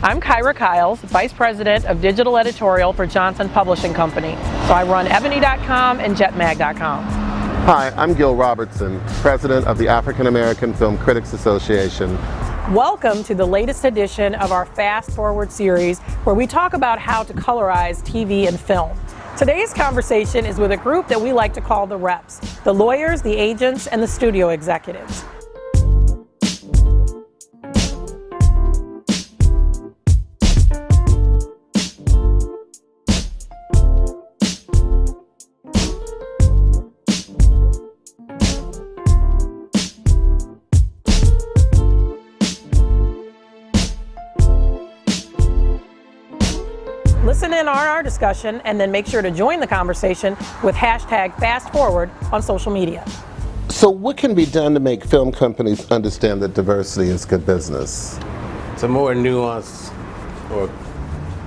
I'm Kyra Kiles, Vice President of Digital Editorial for Johnson Publishing Company. So I run EBONY.com and JetMag.com. Hi, I'm Gil Robertson, President of the African American Film Critics Association. Welcome to the latest edition of our Fast Forward series, where we talk about how to colorize TV and film. Today's conversation is with a group that we like to call the reps, the lawyers, the agents, and the studio executives. Listen in on our discussion and then make sure to join the conversation with hashtag FastForward on social media. So what can be done to make film companies understand that diversity is good business? It's a more nuanced or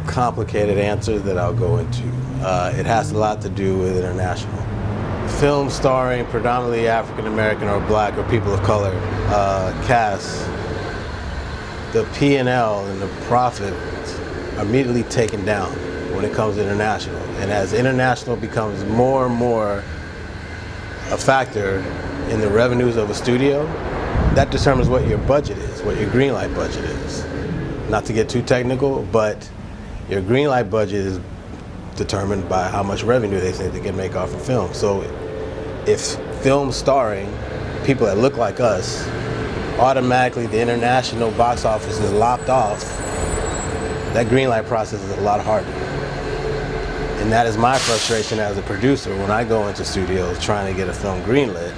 complicated answer that I'll go into. It has a lot to do with international. Films starring predominantly African American or Black or people of color casts, the P&L and the profit are immediately taken down when it comes to international. And as international becomes more and more a factor in the revenues of a studio, that determines what your budget is, what your greenlight budget is. Not to get too technical, but your greenlight budget is determined by how much revenue they think they can make off a film. So if films starring people that look like us, automatically the international box office is lopped off, that greenlight process is a lot harder. And that is my frustration as a producer when I go into studios trying to get a film greenlit.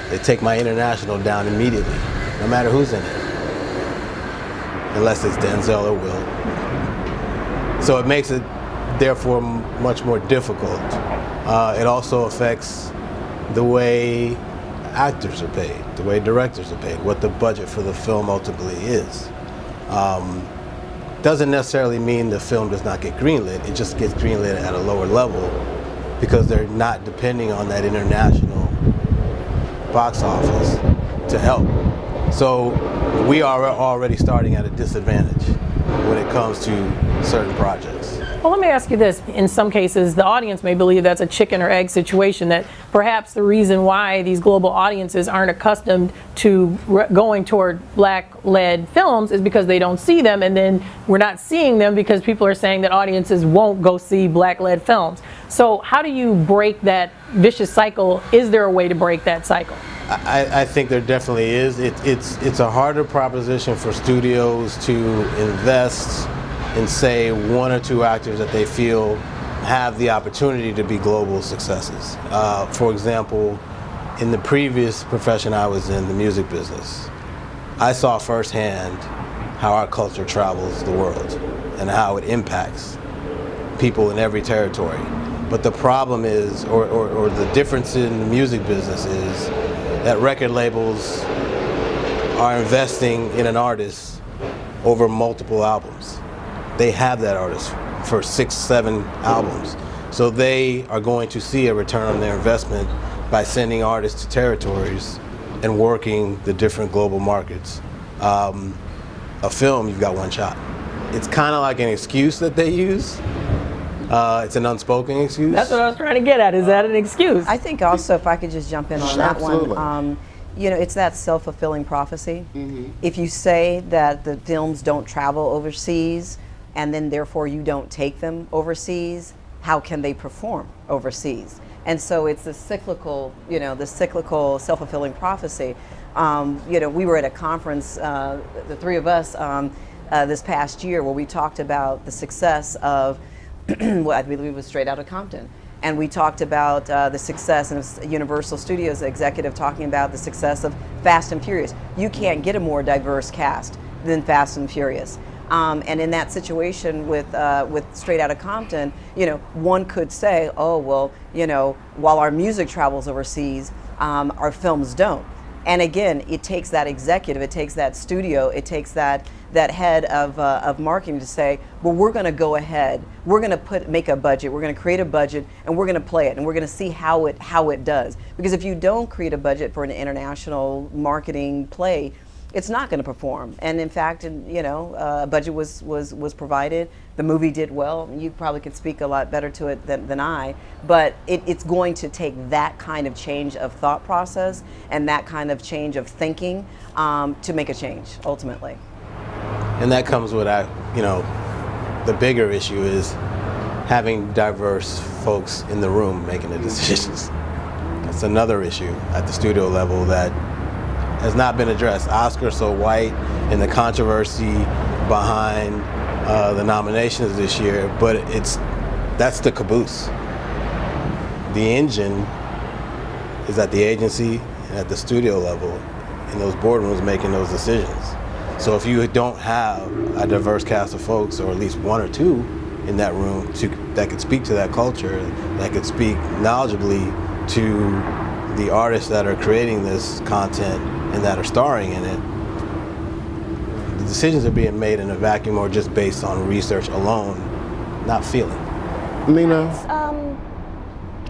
They take my international down immediately, no matter who's in it, unless it's Denzel or Will. So it makes it, therefore, much more difficult. It also affects the way actors are paid, the way directors are paid, what the budget for the film ultimately is. Doesn't necessarily mean the film does not get greenlit, it just gets greenlit at a lower level because they're not depending on that international box office to help. So we are already starting at a disadvantage when it comes to certain projects. Well, let me ask you this. In some cases, the audience may believe that's a chicken or egg situation, that perhaps the reason why these global audiences aren't accustomed to going toward Black-led films is because they don't see them, and then we're not seeing them because people are saying that audiences won't go see Black-led films. So how do you break that vicious cycle? Is there a way to break that cycle? I think there definitely is. It's a harder proposition for studios to invest in, say, one or two actors that they feel have the opportunity to be global successes. For example, in the previous profession I was in, the music business, I saw firsthand how our culture travels the world and how it impacts people in every territory. But the problem is, or the difference in the music business is that record labels are investing in an artist over multiple albums. They have that artist for 6, 7 albums. So they are going to see a return on their investment by sending artists to territories and working the different global markets. A film, you've got one shot. It's kind of like an excuse that they use. It's an unspoken excuse. That's what I was trying to get at. Is that an excuse? I think also, if I could just jump in on that Absolutely. one, you know, it's that self-fulfilling prophecy. Mm-hmm. If you say that the films don't travel overseas, and then therefore you don't take them overseas, how can they perform overseas? And so it's the cyclical, you know, the cyclical self-fulfilling prophecy. You know, we were at a conference, the three of us, this past year, where we talked about the success of what I believe was Straight Outta Compton. And we talked about the success, and it was Universal Studios executive talking about the success of Fast and Furious. You can't get a more diverse cast than Fast and Furious. And in that situation with Straight Outta Compton, you know, one could say, oh, well, you know, while our music travels overseas, our films don't. And again, it takes that executive, it takes that studio, it takes that head of marketing to say, well, we're going to go ahead, we're going to make a budget, we're going to create a budget, and we're going to play it, and we're going to see how it does. Because if you don't create a budget for an international marketing play, it's not going to perform. And in fact, a budget was provided. The movie did well. You probably could speak a lot better to it than I, but it's going to take that kind of change of thought process and that kind of change of thinking to make a change, ultimately. And that comes with, the bigger issue is having diverse folks in the room making the decisions. That's another issue at the studio level that has not been addressed. Oscar's so white and the controversy behind the nominations this year, but that's the caboose. The engine is at the agency and at the studio level in those boardrooms making those decisions. So if you don't have a diverse cast of folks, or at least one or two in that room that could speak to that culture, that could speak knowledgeably to the artists that are creating this content and that are starring in it, the decisions are being made in a vacuum or just based on research alone, not feeling. Nina?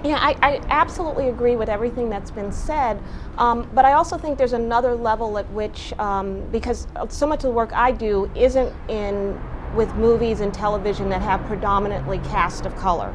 I absolutely agree with everything that's been said, but I also think there's another level at which, because so much of the work I do isn't with movies and television that have predominantly cast of color.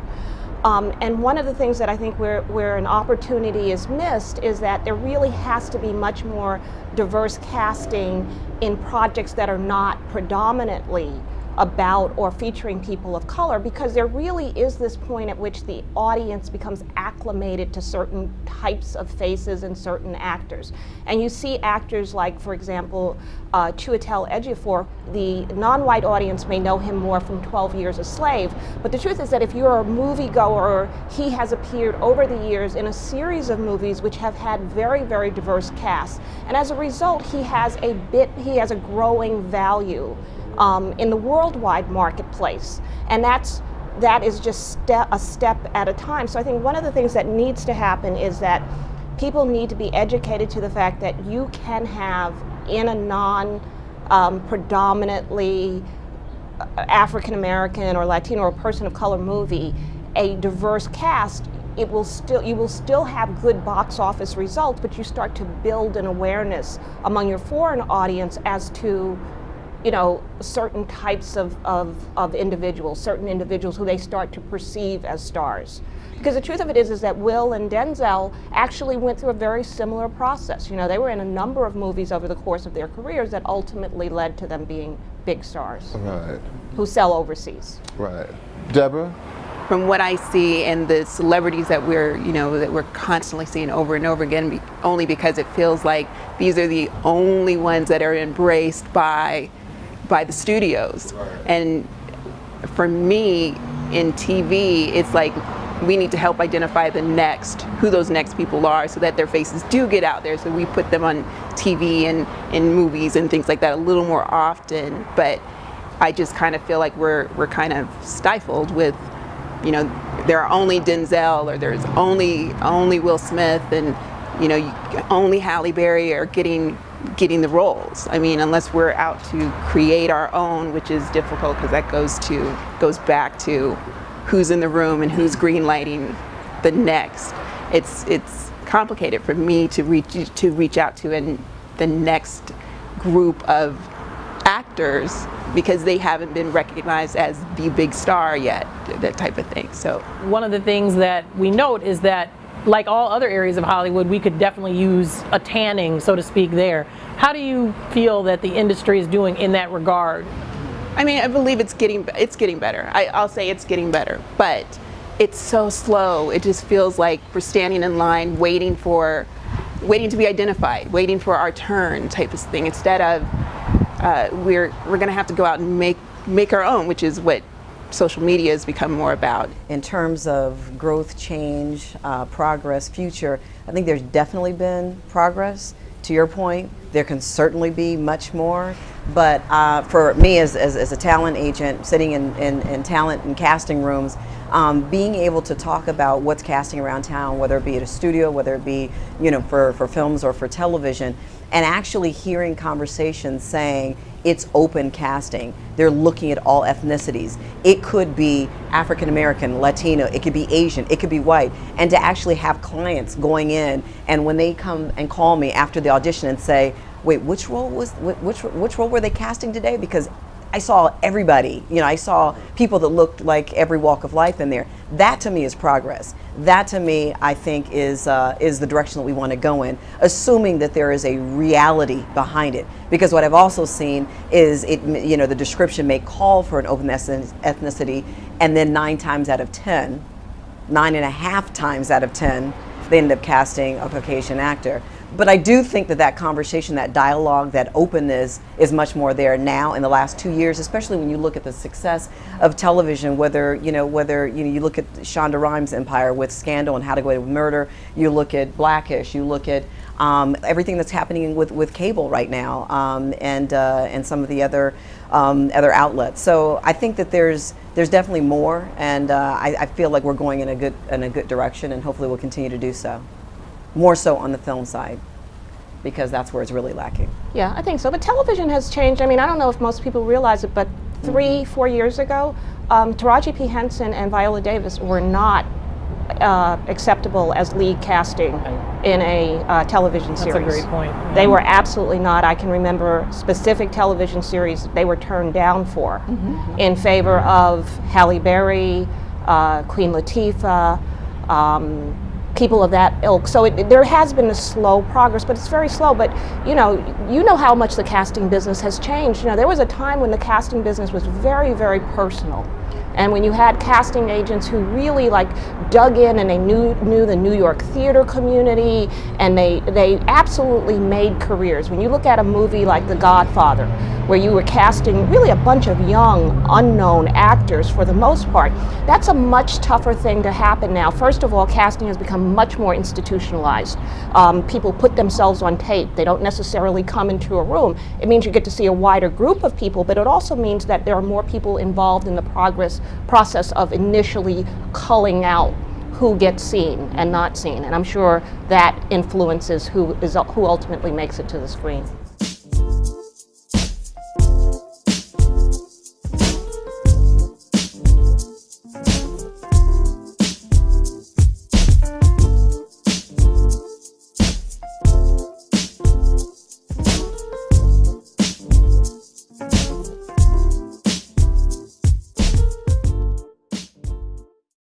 And one of the things that I think where an opportunity is missed is that there really has to be much more diverse casting in projects that are not predominantly about or featuring people of color, because there really is this point at which the audience becomes acclimated to certain types of faces and certain actors. And you see actors like, for example, Chiwetel Ejiofor. The non-white audience may know him more from 12 Years a Slave, but the truth is that if you're a moviegoer, he has appeared over the years in a series of movies which have had very, very diverse casts. And as a result, he has a growing value in the worldwide marketplace, and that is just a step at a time. So I think one of the things that needs to happen is that people need to be educated to the fact that you can have, in a non-predominantly African American or Latino or person of color movie, a diverse cast. You will still have good box office results, but you start to build an awareness among your foreign audience as to certain types of individuals, certain individuals who they start to perceive as stars. Because the truth of it is that Will and Denzel actually went through a very similar process. They were in a number of movies over the course of their careers that ultimately led to them being big stars. Right. Who sell overseas. Right. Deborah? From what I see and the celebrities that we're constantly seeing over and over again, only because it feels like these are the only ones that are embraced by the studios. Right. And for me, in TV, it's like we need to help identify who those next people are, so that their faces do get out there, so we put them on TV and in movies and things like that a little more often. But I just kind of feel like we're kind of stifled with, there are only Denzel, or there's only Will Smith, and only Halle Berry are getting the roles. I mean, unless we're out to create our own, which is difficult because that goes back to who's in the room and who's greenlighting the next. It's complicated for me to reach out to the next group of actors, because they haven't been recognized as the big star yet, that type of thing. So one of the things that we note is that, like all other areas of Hollywood, we could definitely use a tanning, so to speak, there. How do you feel that the industry is doing in that regard? I mean, I believe it's getting better. I'll say it's getting better, but it's so slow. It just feels like we're standing in line waiting to be identified, waiting for our turn type of thing, instead of we're going to have to go out and make our own, which is what social media has become more about. In terms of growth, change, progress, future, I think there's definitely been progress. To your point, there can certainly be much more. But for me as a talent agent, sitting in talent and casting rooms, being able to talk about what's casting around town, whether it be at a studio, whether it be for films or for television, and actually hearing conversations saying it's open casting. They're looking at all ethnicities. It could be African American, Latino, it could be Asian, it could be white, and to actually have clients going in, and when they come and call me after the audition and say, wait, which role were they casting today? Because I saw everybody. I saw people that looked like every walk of life in there. That to me is progress. That to me, I think, is the direction that we want to go in, assuming that there is a reality behind it. Because what I've also seen is the description may call for an open ethnicity, and then 9.5 times out of 10, they end up casting a Caucasian actor. But I do think that conversation, that dialogue, that openness is much more there now in the last 2 years, especially when you look at the success of television, whether you look at Shonda Rhimes' empire with Scandal and How to Get Away with Murder, you look at Blackish, you look at everything that's happening with cable right now, and some of the other outlets. So I think that there's definitely more, and I feel like we're going in a good direction, and hopefully we'll continue to do so. More so on the film side, because that's where it's really lacking. Yeah, I think so. But television has changed. I mean, I don't know if most people realize it, but 3-4 years ago, Taraji P. Henson and Viola Davis were not acceptable as lead casting in a television series. That's a great point. Yeah. They were absolutely not. I can remember specific television series they were turned down for in favor of Halle Berry, Queen Latifah, people of that ilk. So there has been a slow progress, but it's very slow. But you know how much the casting business has changed. There was a time when the casting business was very, very personal. And when you had casting agents who really dug in and they knew the New York theater community, and they absolutely made careers. When you look at a movie like The Godfather, where you were casting really a bunch of young, unknown actors for the most part, that's a much tougher thing to happen now. First of all, casting has become much more institutionalized. People put themselves on tape. They don't necessarily come into a room. It means you get to see a wider group of people, but it also means that there are more people involved in the process of initially culling out who gets seen and not seen. And I'm sure that influences who ultimately makes it to the screen.